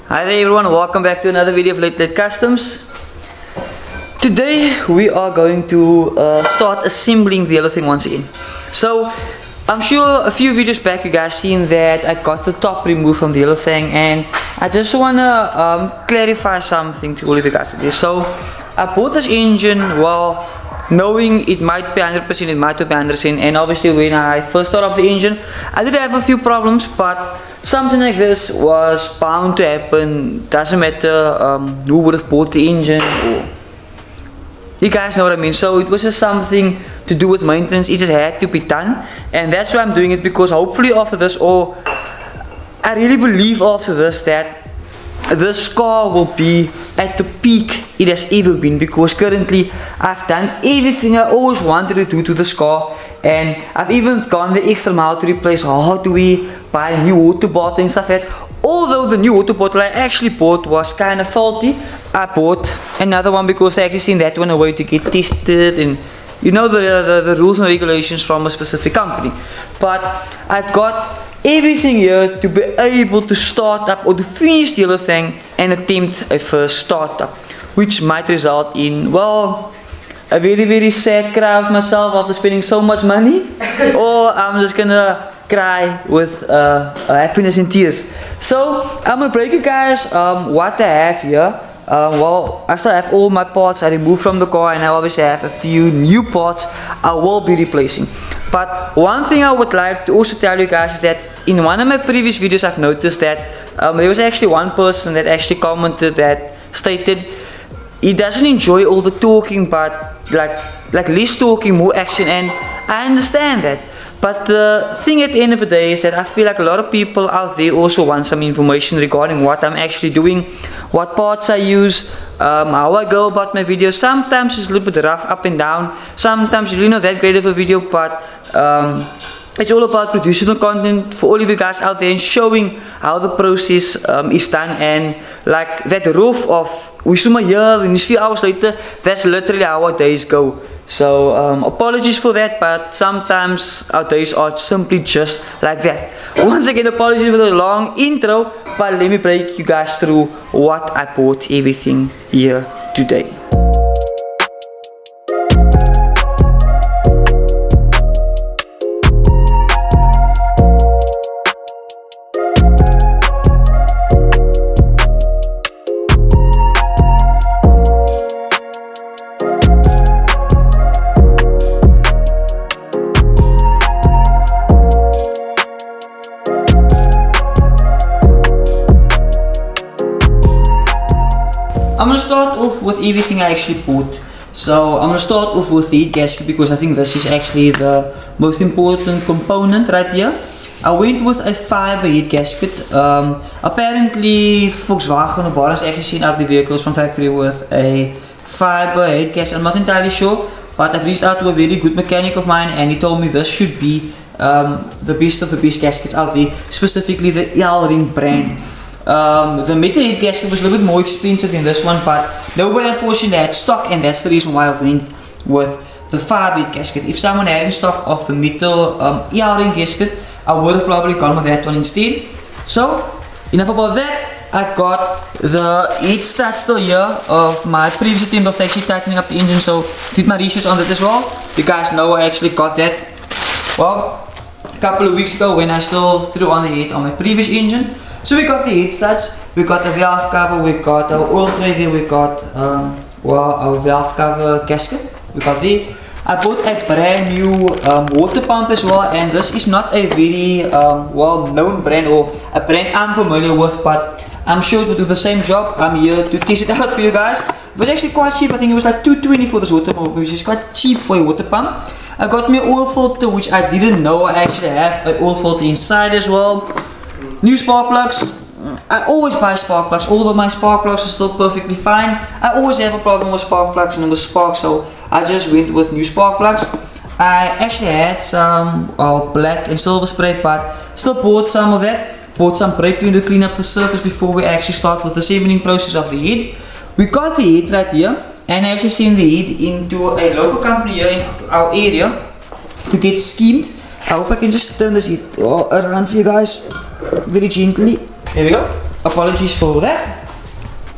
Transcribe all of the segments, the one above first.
Hi there everyone, welcome back to another video of Late Customs. Today we are going to start assembling the yellow thing once again. So I'm sure a few videos back you guys seen that I got the top removed from the yellow thing, and I just wanna clarify something to all of you guys today. So I bought this engine, well, knowing it might be 100%, it might be 100%, and obviously when I first started up the engine I did have a few problems, but something like this was bound to happen. Doesn't matter who would have bought the engine, or you guys know what I mean. So it was just something to do with maintenance. It just had to be done, and that's why I'm doing it, because hopefully after this, or I really believe after this, that this car will be at the peak it has ever been, because currently I've done everything I always wanted to do to this car, and I've even gone the extra mile to replace hardware, buy a new water bottle and stuff like that. Although the new water bottle I actually bought was kind of faulty, I bought another one because I actually seen that one away to get tested, and you know the rules and regulations from a specific company. But I've got everything here to be able to start up or to finish the other thing and attempt a first startup, which might result in, well, a very sad cry of myself after spending so much money, or I'm just gonna cry with happiness and tears. So I'm gonna break you guys what I have here. Well, I still have all my parts I removed from the car, and I obviously have a few new parts I will be replacing. But one thing I would like to also tell you guys is that in one of my previous videos I've noticed that there was actually one person that actually commented that stated he doesn't enjoy all the talking, but like less talking, more action, and I understand that. But the thing at the end of the day is that I feel like a lot of people out there also want some information regarding what I'm actually doing, what parts I use, how I go about my videos. Sometimes it's a little bit rough, up and down. Sometimes really not that great of a video, but it's all about producing the content for all of you guys out there and showing how the process is done. And like that roof of we zoom here and a few hours later, that's literally how our days go. So apologies for that, but sometimes our days are simply just like that. Once again, apologies for the long intro, but let me break you guys through what I bought everything here today. I'm going to start off with everything I actually bought. So I'm going to start off with the head gasket, because I think this is actually the most important component right here. I went with a fiber head gasket. Apparently Volkswagen or Barnes actually sent out the vehicles from factory with a fiber head gasket. I'm not entirely sure, but I've reached out to a very good mechanic of mine, and he told me this should be the best of the best gaskets out there, specifically the L-Ring brand. The metal head gasket was a little bit more expensive than this one, but nobody unfortunately had stock, and that's the reason why I went with the fiber head gasket. If someone had in stock of the metal L-Ring gasket, I would have probably gone with that one instead. So enough about that. I got the head stud still here of my previous attempt of actually tightening up the engine, so did my research on that as well. You guys know I actually got that, well, a couple of weeks ago when I still threw on the head on my previous engine. So we got the head studs, we got the valve cover, we got our oil tray there, we got well, our valve cover gasket, we got there. I bought a brand new water pump as well, and this is not a very well known brand, or a brand I'm familiar with, but I'm sure it will do the same job. I'm here to test it out for you guys. It was actually quite cheap. I think it was like $220 for this water pump, which is quite cheap for a water pump. I got me an oil filter, which I didn't know I actually have an oil filter inside as well. New spark plugs. I always buy spark plugs, although my spark plugs are still perfectly fine. I always have a problem with spark plugs and with sparks, so I just went with new spark plugs. I actually had some black and silver spray, but still bought some of that. Bought some brake cleaner to clean up the surface before we actually start with the assembling process of the head. We got the head right here, and I actually sent the head into a local company here in our area to get schemed. I hope I can just turn this head around for you guys very gently. There we go. apologies for that.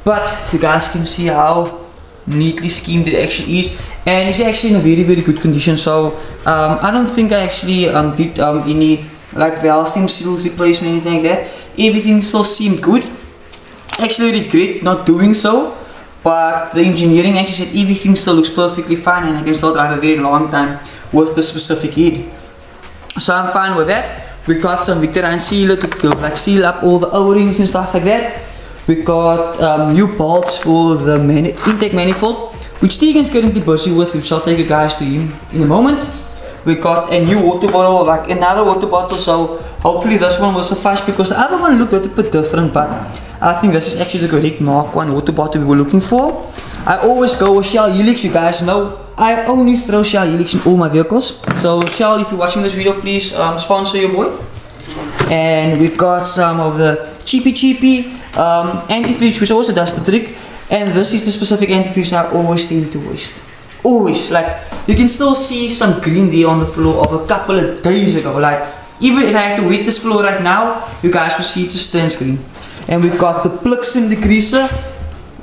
But you guys can see how neatly schemed it actually is, and it's actually in a very good condition. So I don't think I actually did any like valve stem seals replacement, anything like that. Everything still seemed good. Actually regret not doing so, but the engineering actually said everything still looks perfectly fine and I can still drive a very long time with the specific head. So I'm fine with that. We got some Victorine sealer to like seal up all the O-rings and stuff like that. We got new bolts for the intake manifold, which Tegan's currently busy with, which I'll take you guys to him in a moment. We got a new water bottle, like another water bottle, so hopefully this one will suffice because the other one looked a little bit different, but I think this is actually the correct Mark 1 water bottle we were looking for. I always go with Shell Helix, you guys know. I only throw Shell Helix in all my vehicles. So Shell, if you're watching this video, please sponsor your boy. And we got some of the cheapy antifreeze, which also does the trick. And this is the specific antifreeze I always tend to waste. Always, like, you can still see some green there on the floor of a couple of days ago. Like, even if I had to wet this floor right now, you guys will see it just turns green. And we got the Plixum degreaser.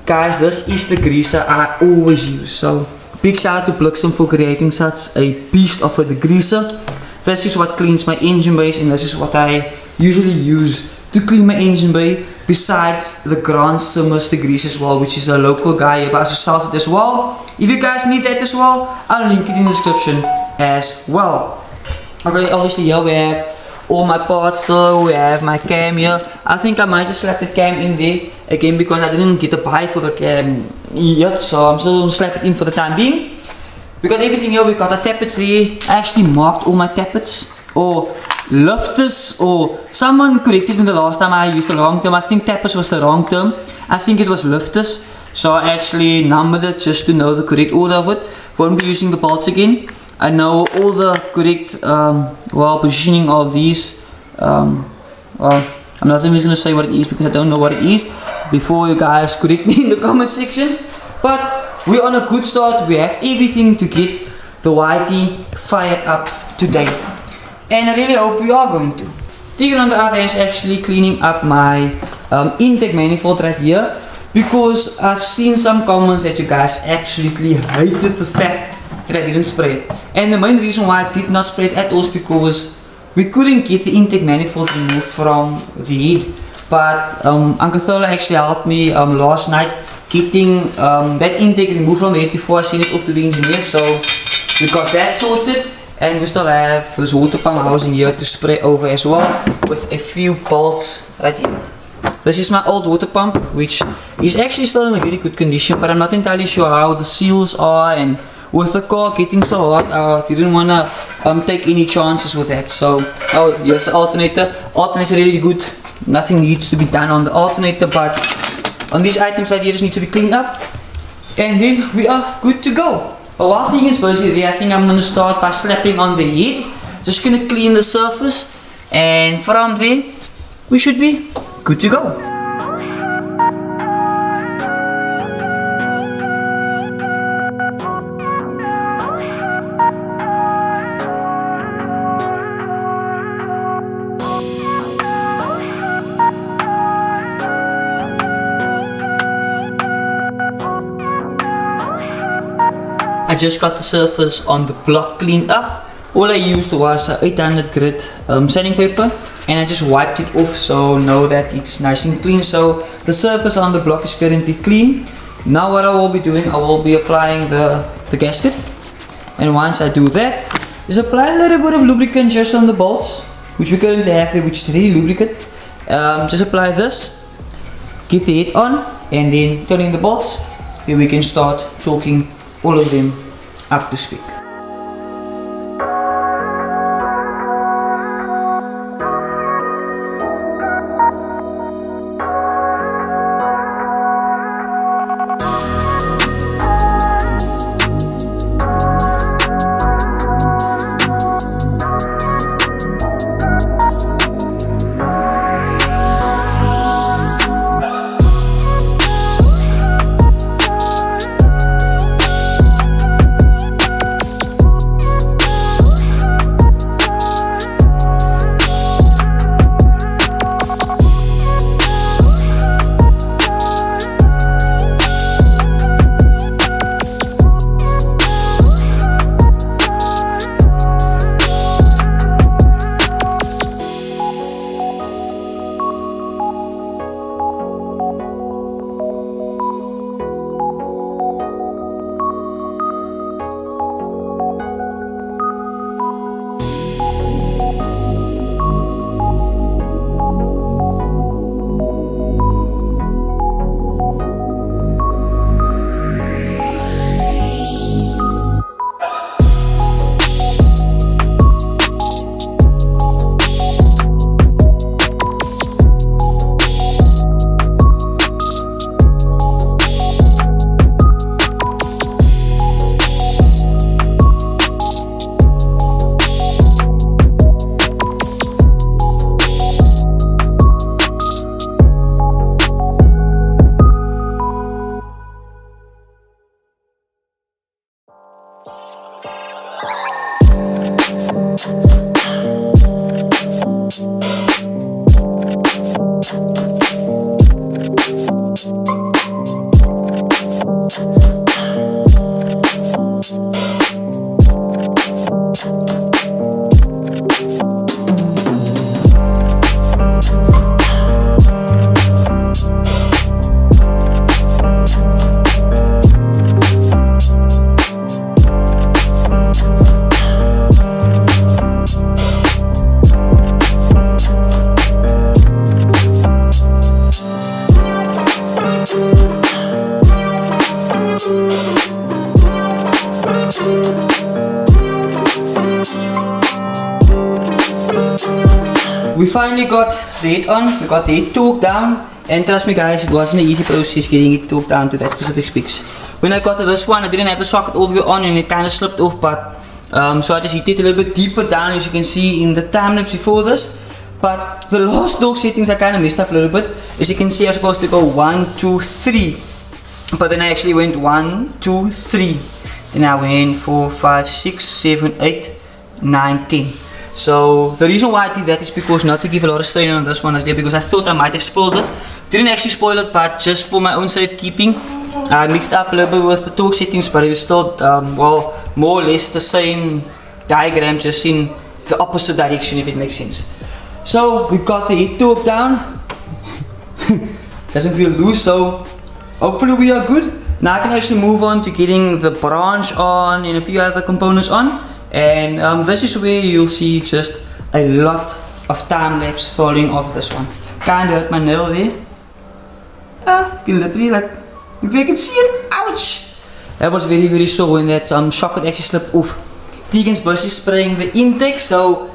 Guys, this is the greaser I always use. So, big shout out to Plixum for creating such a beast of a degreaser. This is what cleans my engine bays, and this is what I usually use to clean my engine bay. Besides the Grand Simmers degreaser as well, which is a local guy here, but also sells it as well. If you guys need that as well, I'll link it in the description as well. Okay, obviously here we have all my parts still. We have my cam here. I think I might just slap the cam in there again because I didn't get a buy for the cam yet, so I'm still gonna slap it in for the time being. We got everything here. We got the tappets there. I actually marked all my tappets, or lifters, or someone corrected me the last time I used the wrong term. I think tappets was the wrong term. I think it was lifters, so I actually numbered it just to know the correct order of it. Won't be using the bolts again. I know all the correct positioning of these. Well, I'm not even going to say what it is because I don't know what it is before you guys correct me in the comment section. But we're on a good start. We have everything to get the YT fired up today, and I really hope we are going to. Tegan on the other hand is actually cleaning up my intake manifold right here, because I've seen some comments that you guys absolutely hated the fact that I didn't spray it. And the main reason why I did not spray it at all is because we couldn't get the intake manifold removed from the head. But Uncle Thola actually helped me last night getting that intake removed from the head before I sent it off to the engineer. So we got that sorted, and we still have this water pump housing here to spray over as well, with a few bolts right here. This is my old water pump, which is actually still in a very good condition, but I'm not entirely sure how the seals are, and with the car getting so hot, I didn't want to take any chances with that. So, oh, here's the alternator. Alternator is really good. Nothing needs to be done on the alternator, but on these items right here just need to be cleaned up, and then we are good to go. But while Tegan is busy there, I think I'm going to start by slapping on the head. Just going to clean the surface, and from there we should be good to go. I just got the surface on the block cleaned up. All I used was 800 grit sanding paper, and I just wiped it off, so know that it's nice and clean. So the surface on the block is currently clean. Now what I will be doing, I will be applying the gasket, and once I do that, just apply a little bit of lubricant just on the bolts, which we currently have there, which is really lubricant. Just apply this, get the head on, and then turn in the bolts. Then we can start talking all of them up to speed. finally got the head on, we got the head torqued down, and trust me guys, it wasn't an easy process getting it torqued down to that specific specs. When I got to this one, I didn't have the socket all the way on and it kind of slipped off, but so I just hit it a little bit deeper down, as you can see in the time lapse before this. But the last torque settings I kind of messed up a little bit. As you can see, I was supposed to go 1, 2, 3, but then I actually went 1, 2, 3, and I went 4, 5, 6, 7, 8, 9, 10. So the reason why I did that is because not to give a lot of strain on this one right there, because I thought I might have spoiled it. Didn't actually spoil it, but just for my own safekeeping, I mixed up a little bit with the torque settings, but it was still well, more or less the same diagram, just in the opposite direction, if it makes sense. So we got the head torque down. Doesn't feel loose, so hopefully we are good. Now I can actually move on to getting the branch on and a few other components on. And this is where you'll see just a lot of time lapse falling off this one. Kinda hurt my nail there. You can literally like, you can see it. Ouch! That was very, very sore when that socket actually slipped off. Tegan's busy spraying the intake, so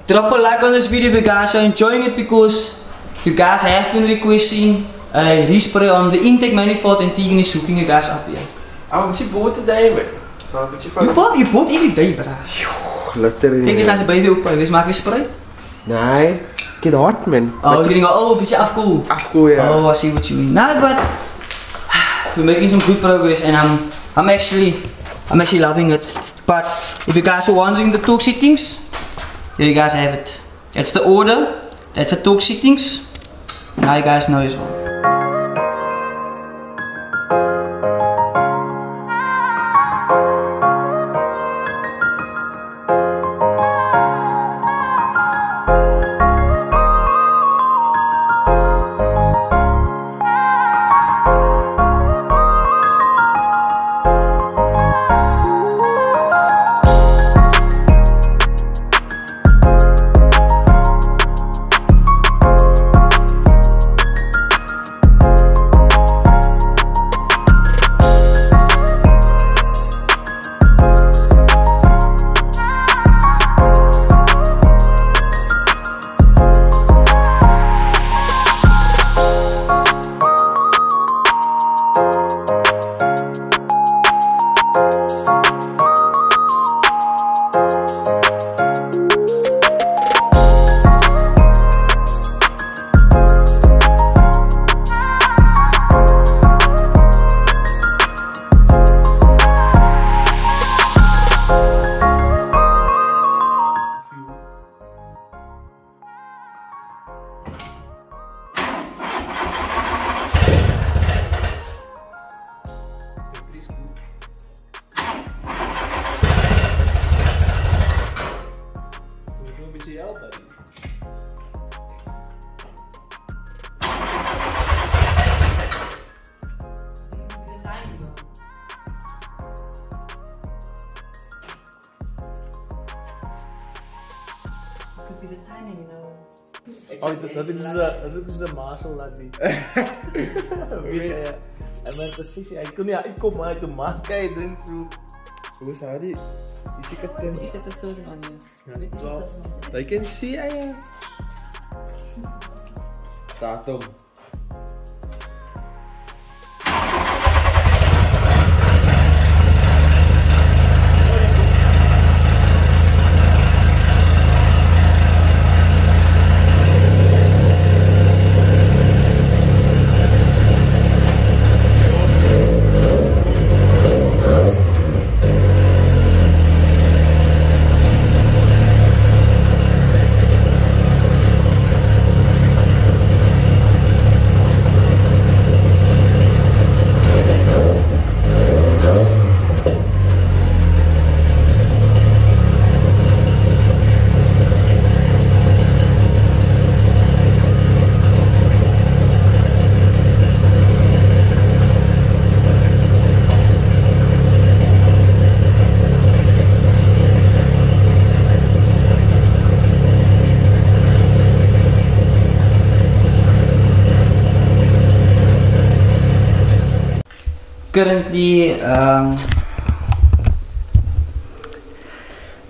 drop a like on this video if you guys are enjoying it, because you guys have been requesting a respray on the intake manifold, and Tegan is hooking you guys up here. What you bought today, man? You bought every day, bro. Literally. Kijk eens naar zijn baby op, wees maak je spray? Nee, get hot, man. Oh, you think, oh, een beetje afkoel. Afkoel, yeah. Oh, I see what you mean. Nah, but we're making some good progress, and I'm actually loving it. But if you guys are wondering the torque settings, here you guys have it. That's the order, that's the torque settings. Now you guys know as well. Could be the timing, you know. Oh, dat is een mazzel laat die. En mijn precies, ik kon niet uitkomen uit de maan, kijk, denk zo. Hoe is hij die? Die zie ik het You set the third on here. Ja, dat kan zie je. Datum.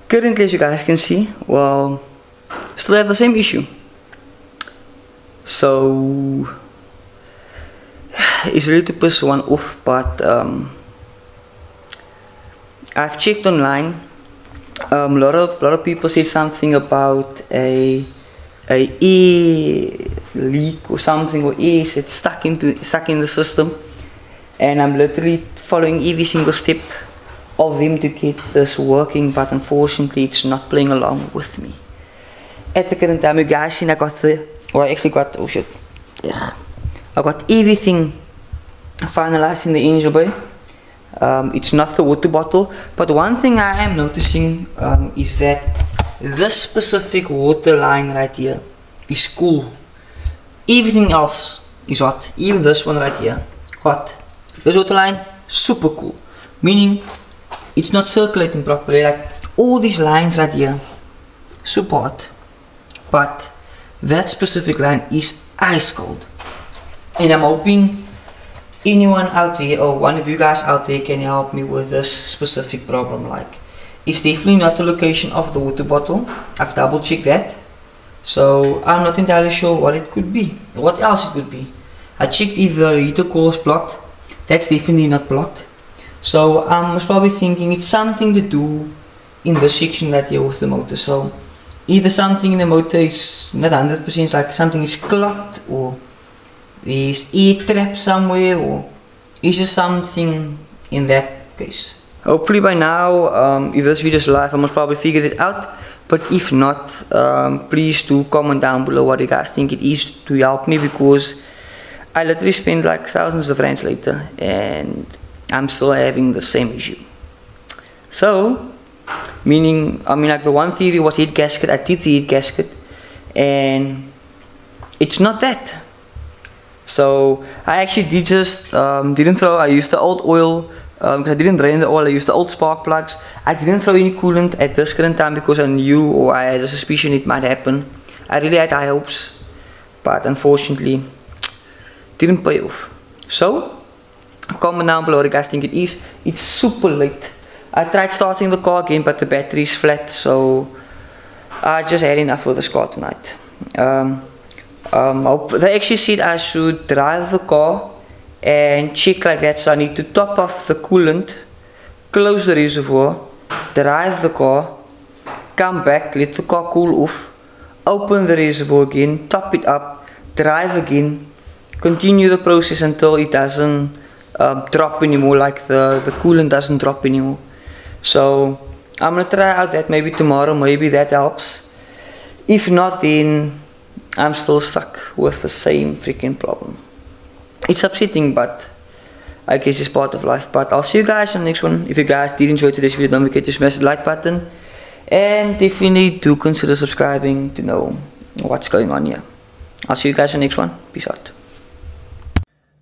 Currently, as you guys can see, well, still have the same issue. So it's really to piss one off, but I've checked online. A lot of people said something about a leak or something, or it's stuck in the system, and I'm literally following every single step of them to get this working, but unfortunately it's not playing along with me. At the current time, you guys seen I got oh shit, I got everything finalized in the engine bay. It's not the water bottle, but one thing I am noticing is that this specific water line right here is cool. Everything else is hot. Even this one right here, hot. This water line, super cool. Meaning, it's not circulating properly. Like all these lines right here, super hot. But that specific line is ice cold. And I'm hoping anyone out there, or one of you guys out there, can help me with this specific problem. Like, it's definitely not the location of the water bottle. I've double checked that, so I'm not entirely sure what it could be, what else it could be. I checked if the heater core is blocked. That's definitely not blocked. So I was probably thinking it's something to do in this section right here with the motor. So either something in the motor is not 100%, like something is clogged, or there's air trap somewhere, or it's just something in that case. Hopefully by now, if this video is live, I must probably figure it out. But if not, please do comment down below what you guys think it is to help me, because I literally spent like thousands of rands later and I'm still having the same issue. So, meaning, like the one theory was heat gasket. I did the heat gasket and it's not that. So I actually did just didn't throw. I used the old oil because I didn't drain the oil. I used the old spark plugs. I didn't throw any coolant at this current time because I knew, or I had a suspicion it might happen. I really had high hopes, but unfortunately didn't pay off. So comment down below what you guys think it is. It's super late. I tried starting the car again, but the battery is flat, so I just had enough for this car tonight. They actually said I should drive the car and check like that, so I need to top off the coolant, close the reservoir, drive the car, come back, let the car cool off, open the reservoir again, top it up, drive again, continue the process until it doesn't drop anymore, like the coolant doesn't drop anymore. So I'm gonna try out that maybe tomorrow, maybe that helps. If not, then I'm still stuck with the same freaking problem. It's upsetting, but I guess it's part of life. But I'll see you guys in the next one. If you guys did enjoy today's video, don't forget to smash the like button, and definitely do consider subscribing to know what's going on here. I'll see you guys in the next one. Peace out.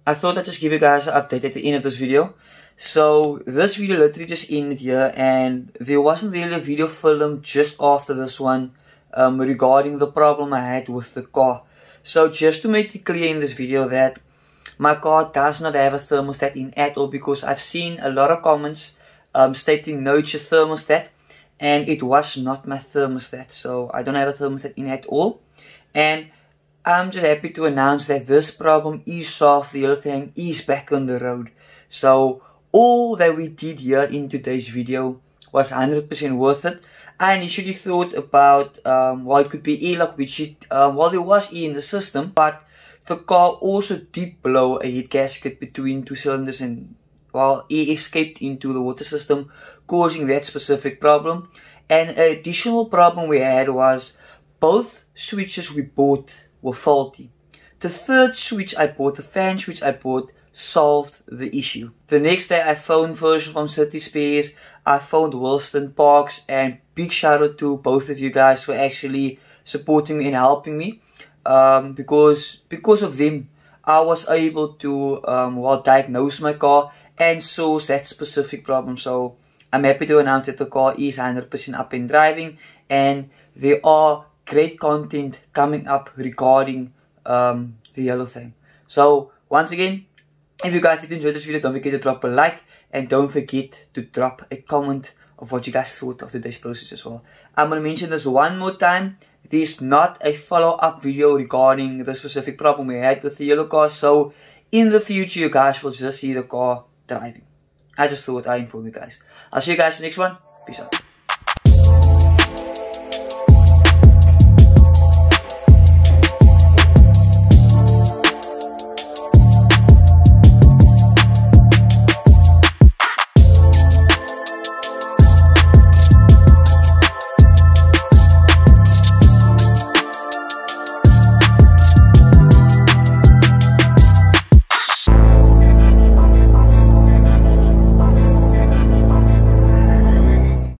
I thought I'd just give you guys an update at the end of this video. So this video literally just ended here, and there wasn't really a video filmed just after this one regarding the problem I had with the car. So just to make it clear in this video that my car does not have a thermostat in at all, because I've seen a lot of comments stating no, it's a thermostat, and it was not my thermostat. So I don't have a thermostat in at all, and I'm just happy to announce that this problem is solved. The other thing is back on the road. So all that we did here in today's video was 100% worth it. I initially thought about, well, it could be airlock, which well, there was air in the system, but the car also did blow a heat gasket between two cylinders, and well, air escaped into the water system, causing that specific problem. And an additional problem we had was both switches we bought were faulty. The third switch I bought, the fan switch I bought, solved the issue. The next day I phoned Virgil from City Spares, I phoned Wilston Parks, and big shout out to both of you guys for actually supporting me and helping me. Because of them, I was able to well, diagnose my car and source that specific problem. So I'm happy to announce that the car is 100% up and driving, and there are great content coming up regarding the yellow thing. So once again, if you guys did enjoy this video, don't forget to drop a like, and don't forget to drop a comment of what you guys thought of today's process as well. I'm going to mention this one more time. there's not a follow-up video regarding the specific problem we had with the yellow car. So in the future, you guys will just see the car driving. I just thought I'd inform you guys. I'll see you guys in the next one. Peace out.